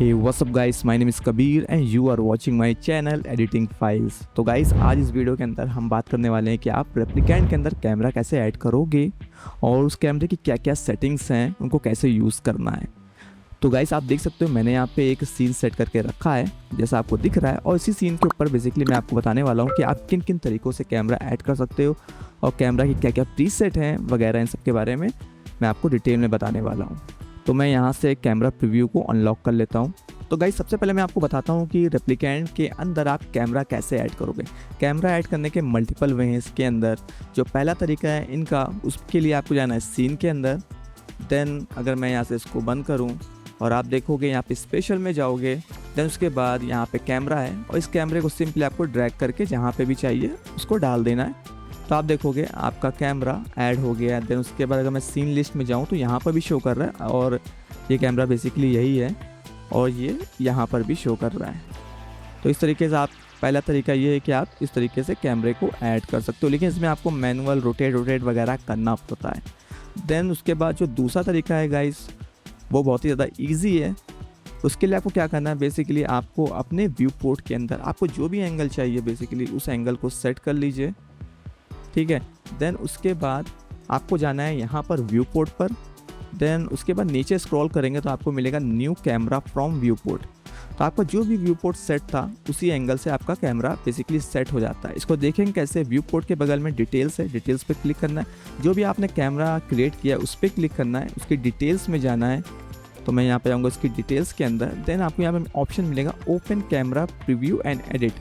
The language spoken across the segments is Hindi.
Hey, what's up guys? My name is Kabir and you are watching my channel Editing Files। तो गाइस आज इस वीडियो के अंदर हम बात करने वाले हैं कि आप रेप्लिकेंट के अंदर कैमरा कैसे ऐड करोगे और उस कैमरे की क्या क्या सेटिंग्स हैं उनको कैसे यूज़ करना है। तो गाइस आप देख सकते हो मैंने यहाँ पे एक सीन सेट करके रखा है जैसा आपको दिख रहा है, और इसी सीन के ऊपर बेसिकली मैं आपको बताने वाला हूँ कि आप किन किन तरीक़ों से कैमरा ऐड कर सकते हो और कैमरा की क्या क्या प्रीसेट हैं वगैरह, इन सब के बारे में मैं आपको डिटेल में बताने वाला हूँ। तो मैं यहाँ से कैमरा प्रीव्यू को अनलॉक कर लेता हूँ। तो गाइस सबसे पहले मैं आपको बताता हूँ कि रेप्लिकेंट के अंदर आप कैमरा कैसे ऐड करोगे। कैमरा ऐड करने के मल्टीपल वे हैं इसके अंदर। जो पहला तरीका है इनका, उसके लिए आपको जाना है सीन के अंदर। देन अगर मैं यहाँ से इसको बंद करूँ और आप देखोगे यहाँ पे स्पेशल में जाओगे, देन उसके बाद यहाँ पे कैमरा है और इस कैमरे को सिंपली आपको ड्रैग करके जहाँ पे भी चाहिए उसको डाल देना है। तो आप देखोगे आपका कैमरा ऐड हो गया। देन उसके बाद अगर मैं सीन लिस्ट में जाऊँ तो यहाँ पर भी शो कर रहा है और ये कैमरा बेसिकली यही है और ये यहाँ पर भी शो कर रहा है। तो इस तरीके से आप, पहला तरीका ये है कि आप इस तरीके से कैमरे को ऐड कर सकते हो, लेकिन इसमें आपको मैनुअल रोटेट वगैरह करना पड़ता है। देन उसके बाद जो दूसरा तरीका है गाइस वो बहुत ही ज़्यादा ईजी है। उसके लिए आपको क्या करना है, बेसिकली आपको अपने व्यू पोर्ट के अंदर आपको जो भी एंगल चाहिए बेसिकली उस एंगल को सेट कर लीजिए, ठीक है। देन उसके बाद आपको जाना है यहाँ पर व्यू पोर्ट पर। देन उसके बाद नीचे स्क्रॉल करेंगे तो आपको मिलेगा new camera from view port. तो आपका जो भी व्यू पोर्ट सेट था उसी एंगल से आपका कैमरा बेसिकली सेट हो जाता है। इसको देखेंगे कैसे, व्यू पोर्ट के बगल में डिटेल्स है, डिटेल्स पे क्लिक करना है। जो भी आपने कैमरा क्रिएट किया उस पर क्लिक करना है, उसकी डिटेल्स में जाना है। तो मैं यहाँ पे जाऊँगा उसकी डिटेल्स के अंदर। देन आपको यहाँ पे ऑप्शन मिलेगा open camera preview and edit.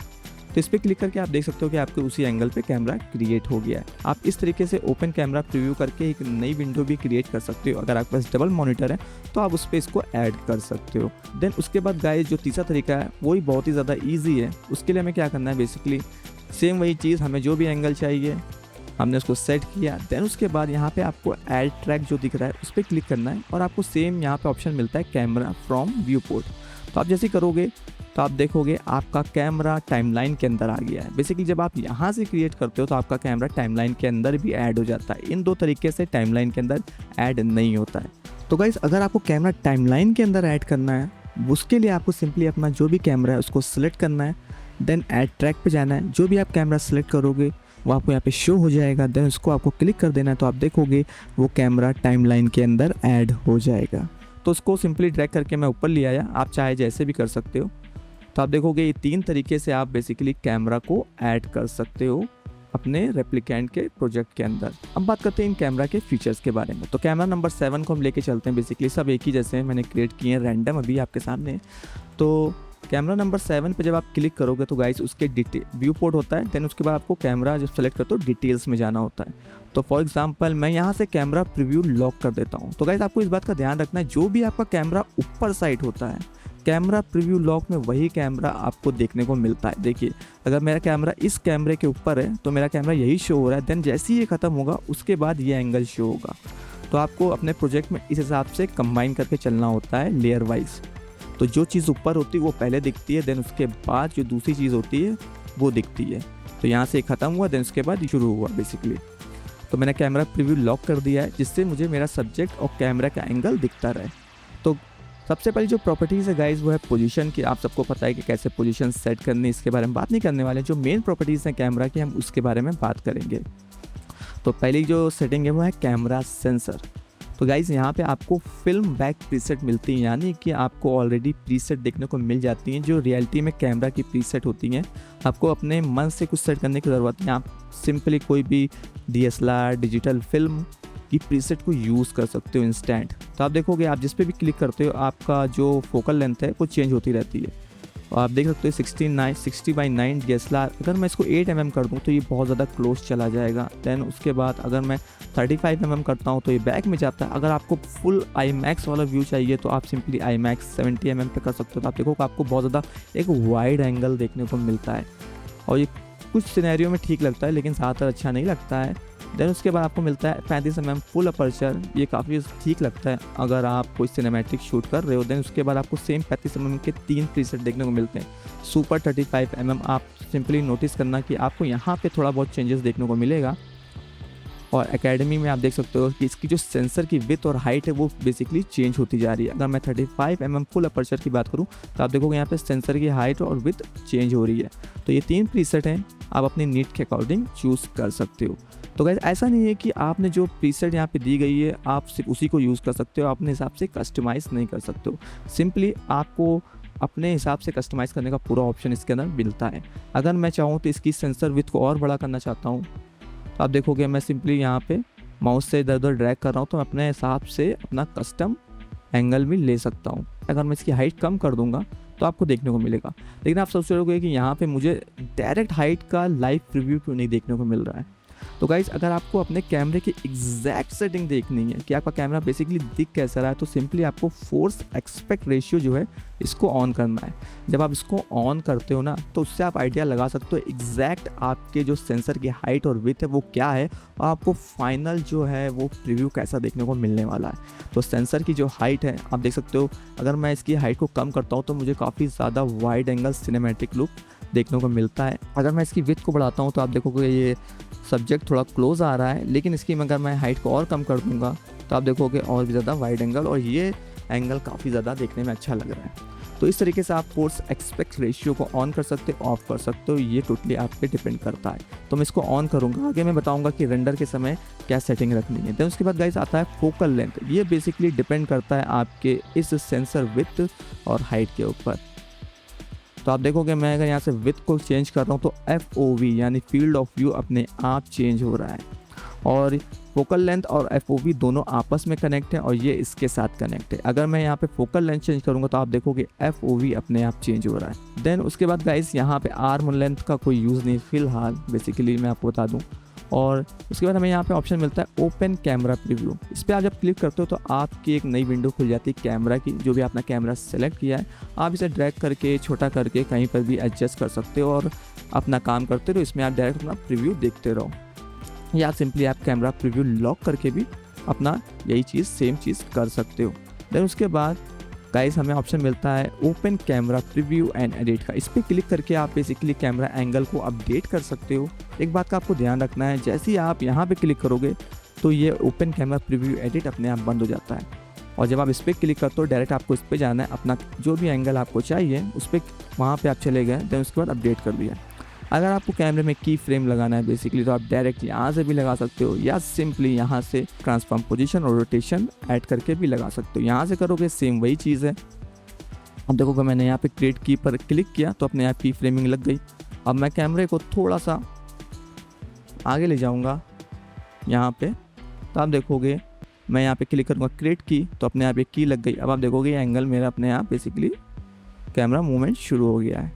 तो इस पर क्लिक करके आप देख सकते हो कि आपके उसी एंगल पे कैमरा क्रिएट हो गया है। आप इस तरीके से ओपन कैमरा प्रीव्यू करके एक नई विंडो भी क्रिएट कर सकते हो। अगर आपके पास डबल मॉनिटर है तो आप उस पर इसको ऐड कर सकते हो। देन उसके बाद गाइस जो तीसरा तरीका है वही बहुत ही ज़्यादा ईजी है। उसके लिए हमें क्या करना है, बेसिकली सेम वही चीज़, हमें जो भी एंगल चाहिए हमने उसको सेट किया। देन उसके बाद यहाँ पे आपको ऐड ट्रैक जो दिख रहा है उस पर क्लिक करना है और आपको सेम यहाँ पे ऑप्शन मिलता है कैमरा फ्रॉम व्यू पोर्ट। तो आप जैसे करोगे तो आप देखोगे आपका कैमरा टाइमलाइन के अंदर आ गया है। बेसिकली जब आप यहाँ से क्रिएट करते हो तो आपका कैमरा टाइमलाइन के अंदर भी ऐड हो जाता है। इन दो तरीके से टाइमलाइन के अंदर ऐड नहीं होता है। तो गाइस अगर आपको कैमरा टाइमलाइन के अंदर ऐड करना है उसके लिए आपको सिंपली अपना जो भी कैमरा है उसको सिलेक्ट करना है। देन ऐड ट्रैक पे जाना है, जो भी आप कैमरा सेलेक्ट करोगे वो आपको यहाँ पे शो हो जाएगा। देन उसको आपको क्लिक कर देना है तो आप देखोगे वो कैमरा टाइमलाइन के अंदर ऐड हो जाएगा। तो उसको सिंपली ड्रैग करके मैं ऊपर ले आया, आप चाहे जैसे भी कर सकते हो। तो आप देखोगे ये तीन तरीके से आप बेसिकली कैमरा को ऐड कर सकते हो अपने रेप्लिकेंट के प्रोजेक्ट के अंदर। अब बात करते हैं इन कैमरा के फीचर्स के बारे में। तो कैमरा नंबर 7 को हम लेके चलते हैं। बेसिकली सब एक ही जैसे हैं, मैंने क्रिएट किए हैं रैंडम अभी आपके सामने। तो कैमरा नंबर 7 पे जब आप क्लिक करोगे तो गाइस उसके व्यू पोर्ट होता है। देन उसके बाद आपको कैमरा जब सेलेक्ट करते हो डिटेल्स में जाना होता है। तो फॉर एग्जांपल मैं यहाँ से कैमरा प्रीव्यू लॉक कर देता हूँ। तो गाइस आपको इस बात का ध्यान रखना है, जो भी आपका कैमरा ऊपर साइड होता है कैमरा प्रीव्यू लॉक में वही कैमरा आपको देखने को मिलता है। देखिए अगर मेरा कैमरा इस कैमरे के ऊपर है तो मेरा कैमरा यही शो हो रहा है। देन जैसे ही ये ख़त्म होगा उसके बाद ये एंगल शो होगा। तो आपको अपने प्रोजेक्ट में इस हिसाब से कंबाइन करके चलना होता है लेयर वाइज। तो जो चीज़ ऊपर होती है वो पहले दिखती है, देन उसके बाद जो दूसरी चीज़ होती है वो दिखती है। तो यहाँ से ख़त्म हुआ, देन उसके बाद शुरू हुआ बेसिकली। तो मैंने कैमरा प्रीव्यू लॉक कर दिया है जिससे मुझे मेरा सब्जेक्ट और कैमरा का एंगल दिखता रहे। तो सबसे पहली जो प्रॉपर्टीज़ है गाइस वो है पोजीशन की। आप सबको पता है कि कैसे पोजीशन सेट करनी, इसके बारे में बात नहीं करने वाले। जो मेन प्रॉपर्टीज़ हैं कैमरा की हम उसके बारे में बात करेंगे। तो पहली जो सेटिंग है वो है कैमरा सेंसर। तो गाइस यहाँ पे आपको फिल्म बैक प्रीसेट मिलती हैं, यानी कि आपको ऑलरेडी प्रीसेट देखने को मिल जाती हैं जो रियलिटी में कैमरा की प्रीसेट होती हैं। आपको अपने मन से कुछ सेट करने की ज़रूरत नहीं, आप सिंपली कोई भी DSLR डिजिटल फिल्म की प्रीसेट को यूज़ कर सकते हो इंस्टेंट। तो आप देखोगे आप जिस पे भी क्लिक करते हो आपका जो फोकल लेंथ है वो चेंज होती रहती है। और आप देख सकते हो 60x9 DSLR। अगर मैं इसको 8 mm कर दूँ तो ये बहुत ज़्यादा क्लोज चला जाएगा। देन उसके बाद अगर मैं 35 mm करता हूँ तो ये बैक में जाता है। अगर आपको फुल IMAX वाला व्यू चाहिए तो आप सिंपली IMAX 70 mm पे कर सकते हो। तो आप देखो आपको बहुत ज़्यादा एक वाइड एंगल देखने को मिलता है और ये कुछ सिनेरियो में ठीक लगता है लेकिन ज़्यादातर अच्छा नहीं लगता है। देन उसके बाद आपको मिलता है 35 mm फुल अपर्चर। ये काफ़ी ठीक लगता है अगर आप कोई सिनेमैटिक शूट कर रहे हो। देन उसके बाद आपको सेम 35 mm के 3 प्रीसेट देखने को मिलते हैं। सुपर 35 mm आप सिंपली नोटिस करना कि आपको यहाँ पे थोड़ा बहुत चेंजेस देखने को मिलेगा। और एकेडमी में आप देख सकते हो कि इसकी जो सेंसर की विड्थ और हाइट है वो बेसिकली चेंज होती जा रही है। अगर मैं 35 mm फुल अपर्चर की बात करूँ तो आप देखोगे यहाँ पे सेंसर की हाइट और विड्थ चेंज हो रही है। तो ये 3 प्रीसेट हैं, आप अपनी नीड के अकॉर्डिंग चूज़ कर सकते हो। तो गाइस ऐसा नहीं है कि आपने जो प्रीसेट यहाँ पे दी गई है आप सिर्फ उसी को यूज़ कर सकते हो, अपने हिसाब से कस्टमाइज़ नहीं कर सकते हो। सिंपली आपको अपने हिसाब से कस्टमाइज़ करने का पूरा ऑप्शन इसके अंदर मिलता है। अगर मैं चाहूँ तो इसकी सेंसर विड्थ को और बड़ा करना चाहता हूँ तो आप देखोगे मैं सिंपली यहाँ पे माउस से इधर उधर ड्रैग कर रहा हूँ तो मैं अपने हिसाब से अपना कस्टम एंगल भी ले सकता हूँ। अगर मैं इसकी हाइट कम कर दूंगा तो आपको देखने को मिलेगा। लेकिन आप सोच रहे कि यहाँ पे मुझे डायरेक्ट हाइट का लाइव प्रीव्यू क्यों नहीं देखने को मिल रहा है। तो गाइस अगर आपको अपने कैमरे की एग्जैक्ट सेटिंग देखनी है कि आपका कैमरा बेसिकली दिख कैसा रहा है तो सिंपली आपको फोर्स एस्पेक्ट रेशियो जो है इसको ऑन करना है। जब आप इसको ऑन करते हो ना तो उससे आप आइडिया लगा सकते हो एग्जैक्ट आपके जो सेंसर की हाइट और विड्थ है वो क्या है और आपको फाइनल जो है वो प्रीव्यू कैसा देखने को मिलने वाला है। तो सेंसर की जो हाइट है आप देख सकते हो, अगर मैं इसकी हाइट को कम करता हूँ तो मुझे काफ़ी ज़्यादा वाइड एंगल सिनेमैटिक लुक देखने को मिलता है। अगर मैं इसकी विड्थ को बढ़ाता हूँ तो आप देखोगे ये सब्जेक्ट थोड़ा क्लोज आ रहा है, लेकिन इसकी अगर मैं हाइट को और कम कर दूंगा तो आप देखोगे और भी ज़्यादा वाइड एंगल और ये एंगल काफ़ी ज़्यादा देखने में अच्छा लग रहा है। तो इस तरीके से आप फोर्स एस्पेक्ट रेशियो को ऑन कर सकते हो, ऑफ कर सकते हो, ये टोटली आप पे डिपेंड करता है। तो मैं इसको ऑन करूँगा, आगे मैं बताऊँगा कि रेंडर के समय क्या सेटिंग रखनी है। देन उसके बाद गाइस आता है फोकल लेंथ। ये बेसिकली डिपेंड करता है आपके इस सेंसर विड्थ और हाइट के ऊपर। तो आप देखोगे मैं अगर यहाँ से विड्थ को चेंज कर रहा हूँ तो FOV यानी फील्ड ऑफ व्यू अपने आप चेंज हो रहा है और फोकल लेंथ और FOV दोनों आपस में कनेक्ट है और ये इसके साथ कनेक्ट है। अगर मैं यहाँ पे फोकल लेंथ चेंज करूँगा तो आप देखोगे FOV अपने आप चेंज हो रहा है। देन उसके बाद गाइस यहाँ पे आर्म लेंथ का कोई यूज़ नहीं फिलहाल, बेसिकली मैं आपको बता दूँ। और उसके बाद हमें यहाँ पे ऑप्शन मिलता है ओपन कैमरा प्रीव्यू। इस पर आप जब क्लिक करते हो तो आपकी एक नई विंडो खुल जाती है कैमरा की। जो भी आपने कैमरा सेलेक्ट किया है आप इसे ड्रैग करके छोटा करके कहीं पर भी एडजस्ट कर सकते हो और अपना काम करते रहो। इसमें आप डायरेक्ट अपना प्रीव्यू देखते रहो या सिंपली आप कैमरा प्रीव्यू लॉक करके भी अपना यही चीज़ सेम चीज़ कर सकते हो। देन उसके बाद गाइस हमें ऑप्शन मिलता है open camera preview and edit का। इस पर क्लिक करके आप बेसिकली कैमरा एंगल को अपडेट कर सकते हो। एक बात का आपको ध्यान रखना है, जैसे ही आप यहाँ पे क्लिक करोगे तो ये ओपन कैमरा प्रीव्यू एडिट अपने आप बंद हो जाता है और जब आप इस पर क्लिक करते हो डायरेक्ट आपको इस पर जाना है, अपना जो भी एंगल आपको चाहिए उस पर वहाँ पर आप चले गए। देन उसके बाद अपडेट कर दिया। अगर आपको कैमरे में की फ्रेम लगाना है बेसिकली तो आप डायरेक्ट यहाँ से भी लगा सकते हो या सिंपली यहाँ से ट्रांसफॉर्म पोजीशन और रोटेशन ऐड करके भी लगा सकते हो। यहाँ से करोगे सेम वही चीज़ है। अब देखोगे मैंने यहाँ पे क्रिएट की पर क्लिक किया तो अपने आप की फ्रेमिंग लग गई। अब मैं कैमरे को थोड़ा सा आगे ले जाऊँगा यहाँ पे तो आप देखोगे मैं यहाँ पे क्लिक करूँगा क्रिएट की तो अपने आप एक की लग गई। अब आप देखोगे ये एंगल मेरा अपने आप बेसिकली कैमरा मूवमेंट शुरू हो गया है।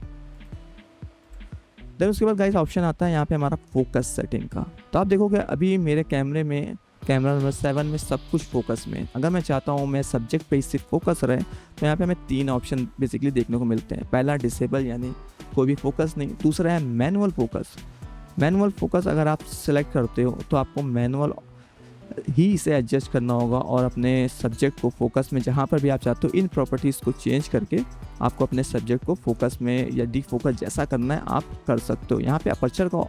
देन उसके बाद गाइस ऑप्शन आता है यहाँ पे हमारा फोकस सेटिंग का। तो आप देखोगे अभी मेरे कैमरे में कैमरा नंबर 7 में सब कुछ फोकस में। अगर मैं चाहता हूँ मैं सब्जेक्ट पे सिर्फ फोकस रहे तो यहाँ पे हमें 3 ऑप्शन बेसिकली देखने को मिलते हैं। पहला डिसेबल यानी कोई भी फोकस नहीं। दूसरा है मैनुअल फोकस। मैनुअल फोकस अगर आप सेलेक्ट करते हो तो आपको मैनुअल ही इसे एडजस्ट करना होगा और अपने सब्जेक्ट को फोकस में जहाँ पर भी आप चाहते हो इन प्रॉपर्टीज़ को चेंज करके आपको अपने सब्जेक्ट को फोकस में या डी फोकस जैसा करना है आप कर सकते हो। यहाँ पे अपर्चर का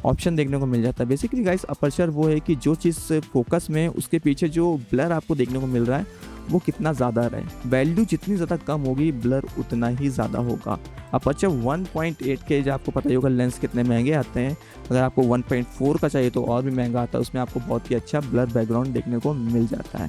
ऑप्शन देखने को मिल जाता है। बेसिकली गाइस अपर्चर वो है कि जो चीज़ फोकस में उसके पीछे जो ब्लर आपको देखने को मिल रहा है वो कितना ज़्यादा रहे। वैल्यू जितनी ज़्यादा कम होगी ब्लर उतना ही ज़्यादा होगा। अपर्चर 1.8 के जो आपको पता ही होगा लेंस कितने महंगे आते हैं। अगर आपको 1.4 का चाहिए तो और भी महंगा आता है, उसमें आपको बहुत ही अच्छा ब्लर बैकग्राउंड देखने को मिल जाता है।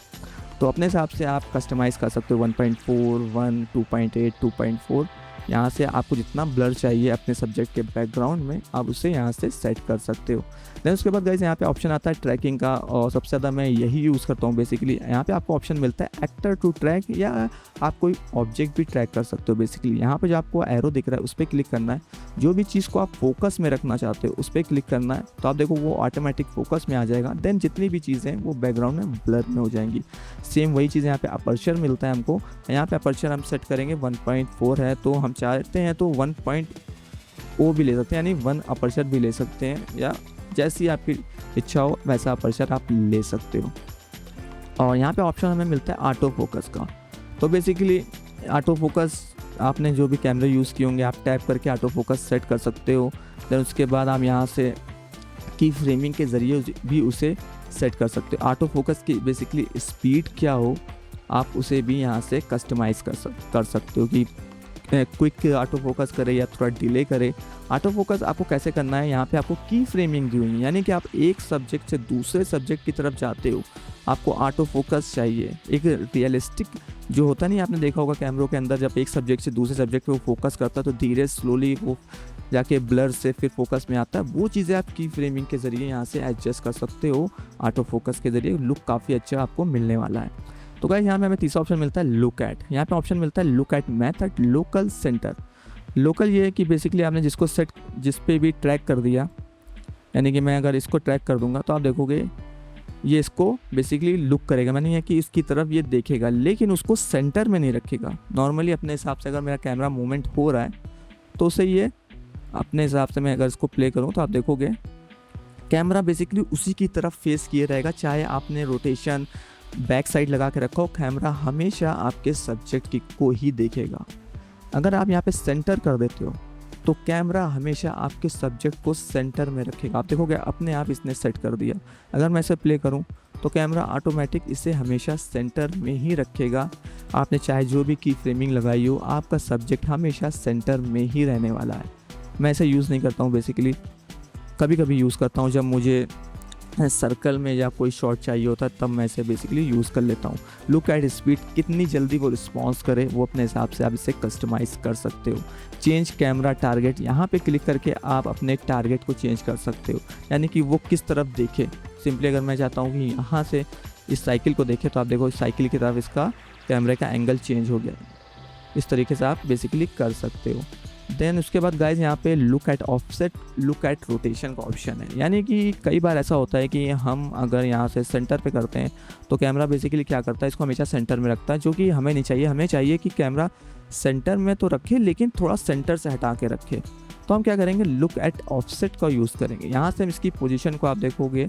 तो अपने हिसाब से आप कस्टमाइज़ कर सकते हो 1.4, 1, 2.8, 2.4। यहाँ से आपको जितना ब्लर चाहिए अपने सब्जेक्ट के बैकग्राउंड में आप उसे यहाँ से सेट कर सकते हो। देन उसके बाद गाइस यहाँ पे ऑप्शन आता है ट्रैकिंग का और सबसे ज़्यादा मैं यही यूज़ करता हूँ। बेसिकली यहाँ पे आपको ऑप्शन मिलता है एक्टर टू ट्रैक या आप कोई ऑब्जेक्ट भी ट्रैक कर सकते हो। बेसिकली यहाँ पे जो आपको एरो दिख रहा है उस पर क्लिक करना है, जो भी चीज़ को आप फोकस में रखना चाहते हो उस पर क्लिक करना है तो आप देखो वो ऑटोमेटिक फोकस में आ जाएगा। देन जितनी भी चीज़ें हैं वो बैकग्राउंड में ब्लर में हो जाएंगी। सेम वही चीज़ यहाँ पे अपर्चर मिलता है हमको। यहाँ पे अपर्चर हम सेट करेंगे 1.4 है तो हम चाहते हैं तो 1.0 भी ले सकते हैं, यानी 1 अपर्चर भी ले सकते हैं या जैसी आपकी इच्छा हो वैसा अपर्चर आप ले सकते हो। और यहाँ पे ऑप्शन हमें मिलता है ऑटो फोकस का। तो बेसिकली ऑटो फोकस आपने जो भी कैमरे यूज़ किए होंगे आप टैप करके ऑटो फोकस सेट कर सकते हो। देन उसके बाद आप यहाँ से की फ्रेमिंग के ज़रिए भी उसे सेट कर सकते हो। ऑटो फोकस की बेसिकली स्पीड क्या हो आप उसे भी यहाँ से कस्टमाइज़ कर सकते हो कि क्विक ऑटो फोकस करे या थोड़ा डिले करे। ऑटो फोकस आपको कैसे करना है, यहाँ पे आपको की फ्रेमिंग दी हुई है, यानी कि आप एक सब्जेक्ट से दूसरे सब्जेक्ट की तरफ जाते हो, आपको ऑटो फोकस चाहिए। एक रियलिस्टिक जो होता नहीं, आपने देखा होगा कैमरों के अंदर जब एक सब्जेक्ट से दूसरे सब्जेक्ट पे वो फोकस करता है तो धीरे स्लोली वो जाके ब्लर से फिर फोकस में आता है। वो चीज़ें आप की फ्रेमिंग के ज़रिए यहाँ से एडजस्ट कर सकते हो। ऑटो फोकस के ज़रिए लुक काफ़ी अच्छा आपको मिलने वाला है। तो गाइस यहाँ पे हमें तीसरा ऑप्शन मिलता है लुक एट। यहाँ पे ऑप्शन मिलता है look at method local centre. Local ये है कि बेसिकली आपने जिसको सेट जिस पे भी ट्रैक कर दिया, यानी कि मैं अगर इसको ट्रैक कर दूंगा तो आप देखोगे ये इसको बेसिकली लुक करेगा, मैंने है कि इसकी तरफ ये देखेगा लेकिन उसको सेंटर में नहीं रखेगा। नॉर्मली अपने हिसाब से अगर मेरा कैमरा मूवमेंट हो रहा है तो उसे ये अपने हिसाब से मैं अगर इसको प्ले करूँ तो आप देखोगे कैमरा बेसिकली उसी की तरफ फेस किए रहेगा। चाहे आपने रोटेशन बैक साइड लगा के रखो, कैमरा हमेशा आपके सब्जेक्ट की को ही देखेगा। अगर आप यहाँ पे सेंटर कर देते हो तो कैमरा हमेशा आपके सब्जेक्ट को सेंटर में रखेगा। आप देखोगे अपने आप इसने सेट कर दिया। अगर मैं इसे प्ले करूँ तो कैमरा ऑटोमेटिक इसे हमेशा सेंटर में ही रखेगा। आपने चाहे जो भी की फ्रेमिंग लगाई हो, आपका सब्जेक्ट हमेशा सेंटर में ही रहने वाला है। मैं इसे यूज़ नहीं करता हूँ, बेसिकली कभी कभी यूज़ करता हूँ जब मुझे सर्कल में या कोई शॉट चाहिए होता है तब मैं इसे बेसिकली यूज़ कर लेता हूँ। लुक एट स्पीड, कितनी जल्दी वो रिस्पॉन्स करे वो अपने हिसाब से आप इसे कस्टमाइज़ कर सकते हो। चेंज कैमरा टारगेट, यहाँ पे क्लिक करके आप अपने टारगेट को चेंज कर सकते हो, यानी कि वो किस तरफ देखे। सिंपली अगर मैं चाहता हूँ कि यहाँ से इस साइकिल को देखे तो आप देखो इस साइकिल की तरफ इसका कैमरे का एंगल चेंज हो गया। इस तरीके से आप बेसिकली कर सकते हो। देन उसके बाद गाइज यहाँ पे look at offset, look at rotation का ऑप्शन है, यानी कि कई बार ऐसा होता है कि हम अगर यहाँ से सेंटर पे करते हैं तो कैमरा बेसिकली क्या करता है, इसको हमेशा सेंटर में रखता है, जो कि हमें नहीं चाहिए। हमें चाहिए कि कैमरा सेंटर में तो रखे लेकिन थोड़ा सेंटर से हटा के रखे। तो हम क्या करेंगे, लुक एट ऑफसेट का यूज़ करेंगे। यहाँ से हम इसकी पोजिशन को आप देखोगे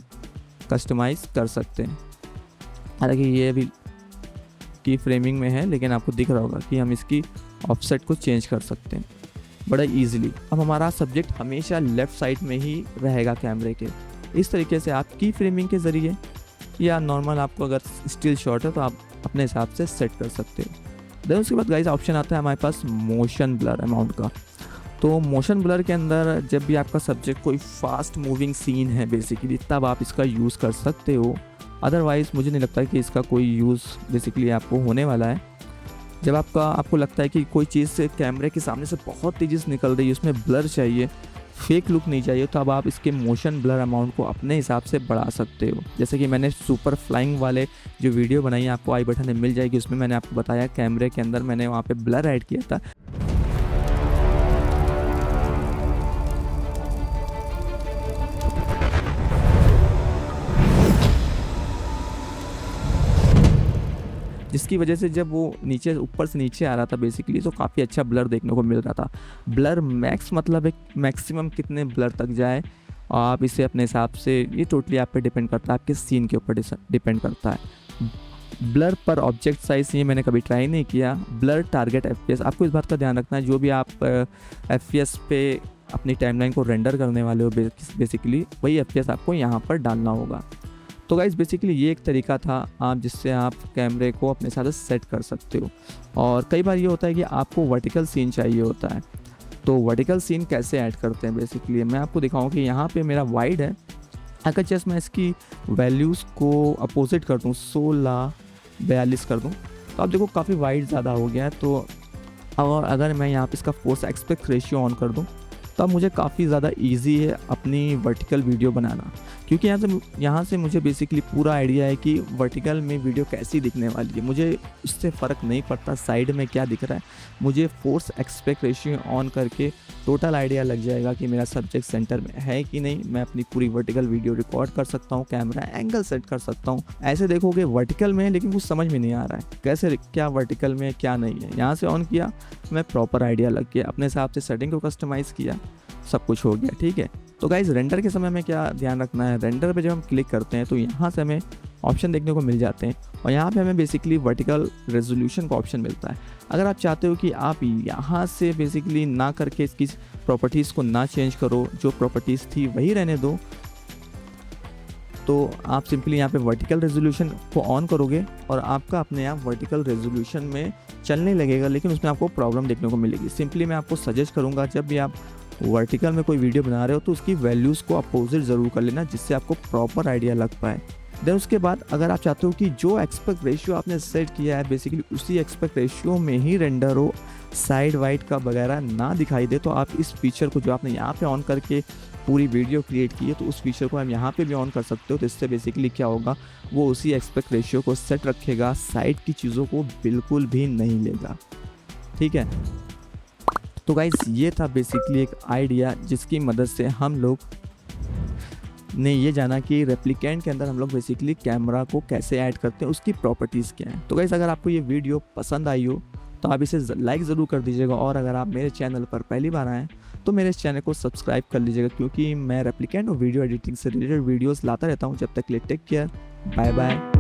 कस्टमाइज़ कर सकते हैं। हालांकि ये भी की फ्रेमिंग में है लेकिन आपको दिख रहा होगा कि हम इसकी ऑफसेट को चेंज कर सकते हैं बड़ा इजीली। अब हमारा सब्जेक्ट हमेशा लेफ़्ट साइड में ही रहेगा कैमरे के। इस तरीके से आप की फ्रेमिंग के ज़रिए या नॉर्मल आपको अगर स्टिल शॉट है तो आप अपने हिसाब से सेट कर सकते हो। देन उसके बाद गाइस ऑप्शन आता है हमारे पास मोशन ब्लर अमाउंट का। तो मोशन ब्लर के अंदर जब भी आपका सब्जेक्ट कोई फास्ट मूविंग सीन है बेसिकली तब आप इसका यूज़ कर सकते हो। अदरवाइज़ मुझे नहीं लगता कि इसका कोई यूज़ बेसिकली आपको होने वाला है। जब आपको लगता है कि कोई चीज़ से कैमरे के सामने से बहुत तेज़ी से निकल रही है, उसमें ब्लर चाहिए, फेक लुक नहीं चाहिए, तो अब आप इसके मोशन ब्लर अमाउंट को अपने हिसाब से बढ़ा सकते हो। जैसे कि मैंने सुपर फ्लाइंग वाले जो वीडियो बनाई है आपको आई बटन में मिल जाएगी, उसमें मैंने आपको बताया कैमरे के अंदर मैंने वहाँ पे ब्लर ऐड किया था। जिसकी वजह से जब वो नीचे ऊपर से नीचे आ रहा था बेसिकली तो काफ़ी अच्छा ब्लर देखने को मिल रहा था। ब्लर मैक्स मतलब एक मैक्सिमम कितने ब्लर तक जाए आप इसे अपने हिसाब से, ये टोटली आप पे डिपेंड करता है, आपके सीन के ऊपर डिपेंड करता है। ब्लर पर ऑब्जेक्ट साइज ये मैंने कभी ट्राई नहीं किया। ब्लर टारगेट एफपीएस, आपको इस बात का ध्यान रखना है जो भी आप एफपीएस पे अपनी टाइमलाइन को रेंडर करने वाले हो बेसिकली वही एफपीएस आपको यहाँ पर डालना होगा। तो गाइज़ बेसिकली ये एक तरीका था आप जिससे आप कैमरे को अपने साथ सेट कर सकते हो। और कई बार ये होता है कि आपको वर्टिकल सीन चाहिए होता है, तो वर्टिकल सीन कैसे ऐड करते हैं बेसिकली मैं आपको दिखाऊं कि यहाँ पे मेरा वाइड है। अगर जस्ट मैं इसकी वैल्यूज़ को अपोजिट कर दूँ 16:42 कर दूँ तो आप देखो काफ़ी वाइड ज़्यादा हो गया है। तो और अगर मैं यहाँ पे इसका फोर्स एस्पेक्ट रेशियो ऑन कर दूँ तो अब मुझे काफ़ी ज़्यादा इजी है अपनी वर्टिकल वीडियो बनाना, क्योंकि यहाँ से मुझे बेसिकली पूरा आइडिया है कि वर्टिकल में वीडियो कैसी दिखने वाली है। मुझे इससे फ़र्क नहीं पड़ता साइड में क्या दिख रहा है, मुझे फोर्स एस्पेक्ट रेशियो ऑन करके टोटल आइडिया लग जाएगा कि मेरा सब्जेक्ट सेंटर में है कि नहीं। मैं अपनी पूरी वर्टिकल वीडियो रिकॉर्ड कर सकता हूँ, कैमरा एंगल सेट कर सकता हूँ। ऐसे देखोगे वर्टिकल में लेकिन कुछ समझ में नहीं आ रहा है कैसे क्या वर्टिकल में क्या नहीं है। यहाँ से ऑन किया मैं प्रॉपर आइडिया लग गया, अपने हिसाब से सेटिंग को कस्टमाइज़ किया, सब कुछ हो गया। ठीक है, तो गाइज़ रेंडर के समय में क्या ध्यान रखना है, रेंडर पे जब हम क्लिक करते हैं तो यहाँ से हमें ऑप्शन देखने को मिल जाते हैं और यहाँ पे हमें बेसिकली वर्टिकल रेजोल्यूशन का ऑप्शन मिलता है। अगर आप चाहते हो कि आप यहाँ से बेसिकली ना करके इसकी प्रॉपर्टीज़ को ना चेंज करो, जो प्रॉपर्टीज़ थी वही रहने दो, तो आप सिंपली यहाँ पे वर्टिकल रेजोल्यूशन को ऑन करोगे और आपका अपने आप वर्टिकल रेजोल्यूशन में चलने लगेगा, लेकिन उसमें आपको प्रॉब्लम देखने को मिलेगी। सिंपली मैं आपको सजेस्ट करूँगा जब भी आप वर्टिकल में कोई वीडियो बना रहे हो तो उसकी वैल्यूज़ को अपोजिट ज़रूर कर लेना, जिससे आपको प्रॉपर आइडिया लग पाए। देन उसके बाद अगर आप चाहते हो कि जो एस्पेक्ट रेशियो आपने सेट किया है बेसिकली उसी एस्पेक्ट रेशियो में ही रेंडर हो, साइड वाइड का वगैरह ना दिखाई दे, तो आप इस फीचर को जो आपने यहाँ पे ऑन करके पूरी वीडियो क्रिएट की है तो उस फीचर को हम यहाँ पे भी ऑन कर सकते हो। तो इससे बेसिकली क्या होगा, वो उसी एस्पेक्ट रेशियो को सेट रखेगा, साइड की चीज़ों को बिल्कुल भी नहीं लेगा। ठीक है, तो गाइस ये था बेसिकली एक आइडिया जिसकी मदद से हम लोग ने ये जाना कि रेप्लिकेंट के अंदर हम लोग बेसिकली कैमरा को कैसे ऐड करते हैं, उसकी प्रॉपर्टीज़ क्या हैं। तो गाइस अगर आपको ये वीडियो पसंद आई हो तो आप इसे लाइक ज़रूर कर दीजिएगा, और अगर आप मेरे चैनल पर पहली बार आएँ तो मेरे इस चैनल को सब्सक्राइब कर लीजिएगा, क्योंकि मैं रेप्लिकेंट और वीडियो एडिटिंग से रिलेटेड वीडियोस लाता रहता हूँ। जब तक के लिए टेक केयर, बाय बाय।